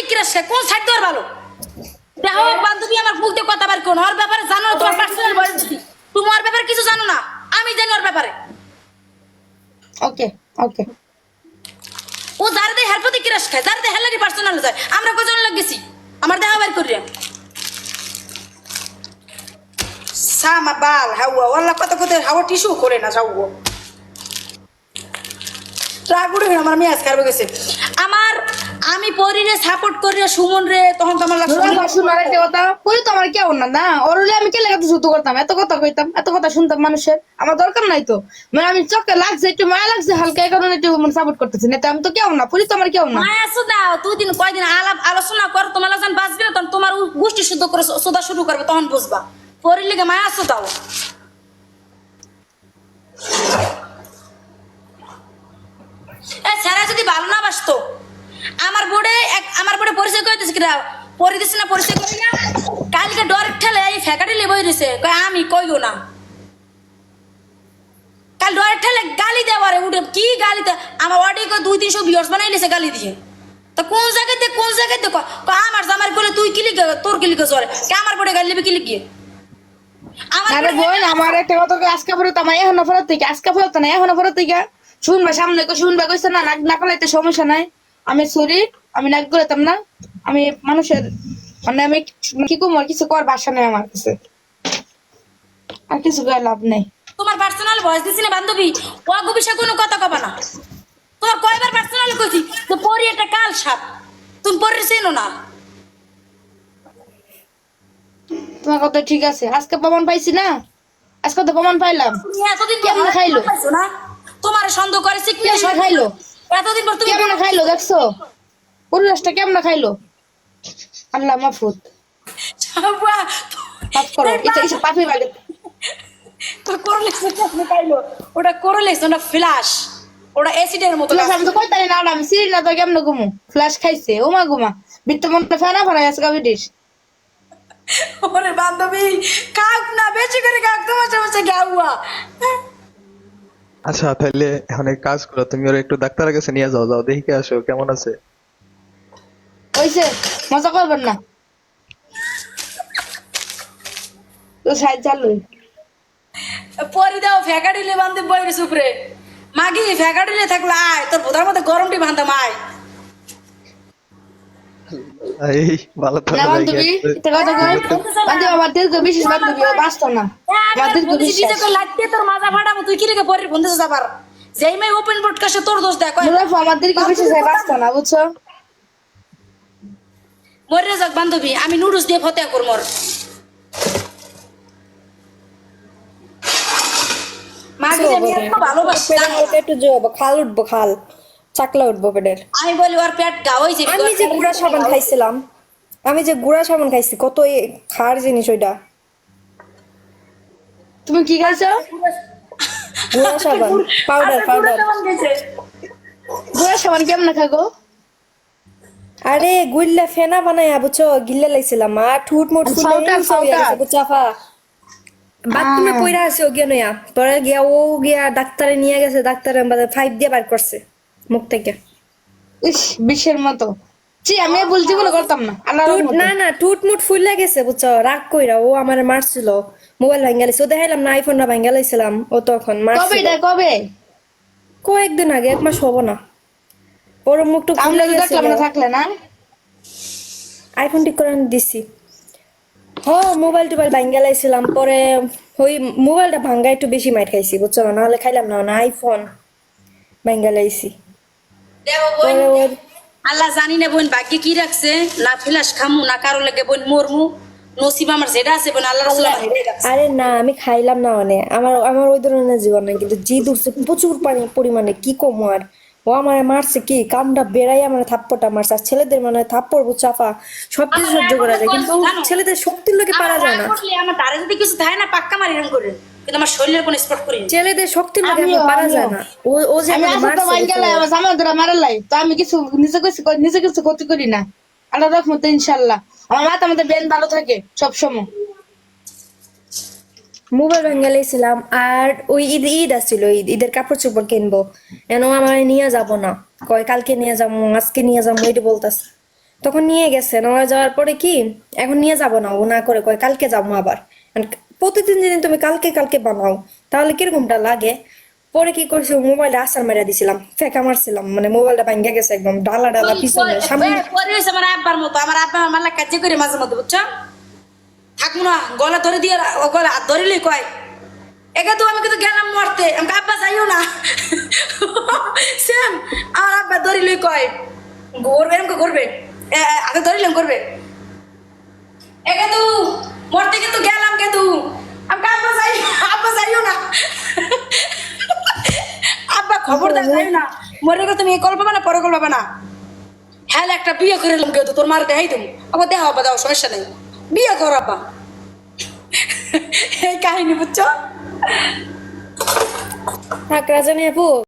Crush কোন side দেওয়ার ভালো দেখো বান্ধবী আমার মুখ দিয়ে কথা বার কোন ওর ব্যাপারে জানো না তোমার পার্সোনাল বয়স দিছি তুমি ওর ব্যাপারে কিছু জানো না আমি জানি ওর ব্যাপারে ওকে ওকে ও যার দেয় হের প্রতি ক্রাশ খায় যার দেয় হেলারি পার্সোনাল যায় আমরা কজন লোক গেছি আমার দেখা বার করি সামা বাল হাওয়া ওয়াল্লা কত কত হাওয়া টিস্যু করে না যাও রাগুড়ে আমার মেয়ে আজকে গেছে আমার আমি পরিরে সাপোর্ট করি সুমন রে তখন তো আমার শোনার একটা কথা কই তো আমার কেউ না ওরলে আমি কে লেগে যুদ্ধ করতাম এত কথা কইতাম এত কথা শুনতাম মানুষের আমার দরকার নাই তো মানে আমি চোখে লাগছে একটু মায়া লাগছে হালকা এই কারণে একটু মানে সাপোর্ট করতেছি না তো আমি তো কেউ না পুরি তো আমার কেউ না মায়া সুদা তুই দিন কয়দিন আলাপ আলোচনা কর তোমার যখন বাঁচবে না তখন তোমার গোষ্ঠী শুদ্ধ করে সোদা শুরু করবে তখন বুঝবা পরির লেগে মায়া সুদাও সারা যদি ভালো না বাসতো আমার বোর্ডে পরিচয় করে দিচ্ছে কিনা পরি দিচ্ছে না পরিচয় করি না কালকে ডরের ঠেলে এই ফ্যাকাটি লেবই দিছে আমি কইও না কাল ডরের ঠেলে গালি দেওয়ারে উঠে কি গালি আমার অডি 200-300 ভিউয়ার্স বানাই লিছে গালি দিয়ে তো কোন জায়গাতে আমার জামার বলে তুই কি লিখে তোর কি লিখে চলে কে আমার বোর্ডে গালি লিখে কি লিখে আরে বোন আমার একটা কথা আজকে পরে তো আমার এখনো ফেরত থেকে আজকে ফেরত না এখনো ফেরত থেকে শুনবা সামনে শুনবা কইছে না নাক না করলে সমস্যা নাই আমি সরি আমি নাক করতাম না আমি মানুষের মানে আমি কি কম কিছু কর ভাষা নেই আমার কাছে আর কিছু করে লাভ নেই তোমার পার্সোনাল ভয়েস দিছি না বান্ধবী ওগো বিষয়ে কোনো কথা কবা না তোমার কয়বার পার্সোনাল কইছি তো পরি একটা কাল সাপ তুমি পরি চেনো না তোমার কথা ঠিক আছে আজকে প্রমাণ পাইছি না আজকে তো প্রমাণ পাইলাম তুমি এতদিন কেমন খাইলো না তোমার সন্দেহ করে শিখ কেমন খাইলো এতদিন পর তুমি কেমন খাইলো দেখছো পরিবেশটা কেমন খাইলো আল্লাহ মাফুত পাপ করো এটা এসব পাপি লাগে তো করলে আপনি খাইলো ওটা করলে ওটা ফ্ল্যাশ ওটা অ্যাসিডের মতো ফ্লাশ আমি তো কইতারি না আমি সিরি না তো কেমন ঘুমু ফ্লাশ খাইছে ওমা ঘুমা বিত্তমনটা ফেনা ফেনা গেছে গাবি ডিশ ওরে বান্ধবী কাক না বেশি করে কাক তোমার সমস্যা গাওয়া আচ্ছা তাহলে এখন এক কাজ করো, তুমি ওর একটু ডাক্তারের কাছে নিয়ে যাও, যাও দেখে আসো কেমন আছে। হইছে মজা করবেন না তো সাইড চালু পরি দাও ফ্যাকাডিলে বান্ধব বইরে সুপরে মাগি ফ্যাকাডিলে থাকলে আয় তোর বোধার মধ্যে গরমটি বান্ধব আয় এই ভালো না থাকো বান্ধবী এটা কথা কই বান্ধবী আমার দীর্ঘ বিশেষ বান্ধবী ও বাঁচতো না আমার দীর্ঘ বিশ্বাস লাগতে তোর মাজা ফাটাবো তুই কি রেখে পরির বন্ধু যাবার যেই মেয়ে ওপেন বোর্ড কাছে তোর দোষ দেখ মুরাফ আমার দীর্ঘ বিশেষ বাঁচতো না বুঝছো মরে যাক বান্ধবী আমি নুডলস দিয়ে ফতে করব মোর মাগি আমি এত ভালোবাসি একটু জোয়াবো খাল উঠবো খাল চাকলা উঠবো পেটের আমি বলি ওর পেট গা হইছে আমি যে গুড়া সাবান খাইছিলাম কত খার জিনিস ওইটা তুমি কি খাইছো গুড়া সাবান পাউডার গুড়া সাবান কেমন খাগো আরে গুইল্লা ফেনা বানায়া বুঝছো গিল্লা লাইছিলাম আর ঠুট মুট চাফা বাথরুমে পইরা আছে ও গিয়া নয়া পরে গিয়া ও গিয়া ডাক্তারে নিয়ে গেছে ডাক্তারে 5 দিয়ে বার করছে মুখ থেকে ইস বিশ্বের মতো জি আমি বলছি বলে করতাম না আল্লাহর রহমতে না না টুট মুট ফুইলা গেছে বুঝছো রাগ কইরা ও আমারে মারছিল মোবাইল ভাঙালিছে ও দেখাইলাম না আইফোনটা ভাঙালাইছিলাম ও তখন কবে মারছিল এটা কবে কয়েকদিন আগে 1 মাস হবো না ওর মুখটা আমরা ফুলে দেখলাম গেছে না থাকলে না আইফোন ঠিক করে দিছি মোবাইল টোবাইল ভাঙ্গা লাইছিলাম পরে ওই মোবাইলটা ভাঙ্গা একটু বেশি মাইর খাইছি বুঝছো নাহলে খাইলাম না আইফোন ভাঙ্গা লাইছি দেবো বোন আল্লাহ জানি না বোন ভাগ্যে কি রাখছে না ফিলাস খামু না কারো লাগে বোন মরমু নসিব আমার যেটা আছে বোন আল্লাহ রাসূল আমার হেডে রাখছে আরে না আমি খাইলাম না মানে আমার ওই ধরনের জীবন নাই কিন্তু জি দূরছে প্রচুর পরিমাণে কি কম আর ও আমার মারছে কি কামটা বেড়াই আমার থাপ্পড়টা মারছে আর ছেলেদের মানে থাপ্পড় চাপা সবকিছু সহ্য করা যায় কিন্তু ছেলেদের শক্তির লোকে পারা যায় না আমার তারে যদি কিছু থাকে না পাক্কা মারি এরকম করে কিন্তু আমার শরীরের কোনো স্পট করি না। ছেলেদের শক্তির লোকে পারা যায় না ও যে আমি আমাকে আসলে মারছে ভাঙ্গা লাই আমার জামাই ধরে মারালাই তো আমি কিছু নিজে কিছু ক্ষতি করি না আল্লাহর রহমতে ইনশাআল্লাহ আমার মাথা মধ্যে বেন ভালো থাকে সব সময় মোবাইল ভেঙে লাইছিলাম আর ওই ঈদ আসছিল ঈদের কাপড় চোপড় কিনবো এন আমার নিয়ে যাব না কয় কালকে নিয়ে যাবো আজকে নিয়ে যাবো ওইটা বলতাছে তখন নিয়ে গেছে, নেওয়া যাওয়ার পরে কি এখন নিয়ে যাব না, ও না করে কয় কালকে যাবো আবার। And প্রতিদিন যদি তুমি কালকে কালকে বানাও তাহলে কিরকমটা লাগে। পরে কি করছি, মোবাইলে আসার মেরা দিছিলাম, ফেঁকা মারছিলাম, মানে মোবাইলটা ভাঙ্গা গেছে একদম ডালা ডালা পিছনে সামনে। পরে হয়েছে আমার আব্বার মতো, আমার আব্বা আমার লাগে কাজে করে মাঝে মধ্যে, বুঝছো? থাকবো না, গলা ধরে দিয়ে গলা হাত ধরিলে কয় একা তো আমি কিন্তু গেলাম মরতে, আমাকে আব্বা যাইও না। সেম আমার আব্বা ধরিলে কয় করবে, এরকম করবে, আগে ধরিলাম করবে, একা তো মরতে কিন্তু গেলাম, কিন্তু আমাকে আব্বা যাইও না। আব্বা খবরদার যাইও না, মরে গেলে তুমি এই কল পাবে না, পরে কল পাবে না। হ্যাঁ একটা বিয়ে করে এলাম, কেউ তোর মার দেখাই তুমি, আবার দেখা আব্বা, দাও সমস্যা নেই, বিয়ে কর আব্বা। এই কাহিনী বুঝছো? থাক রাজানি আপু।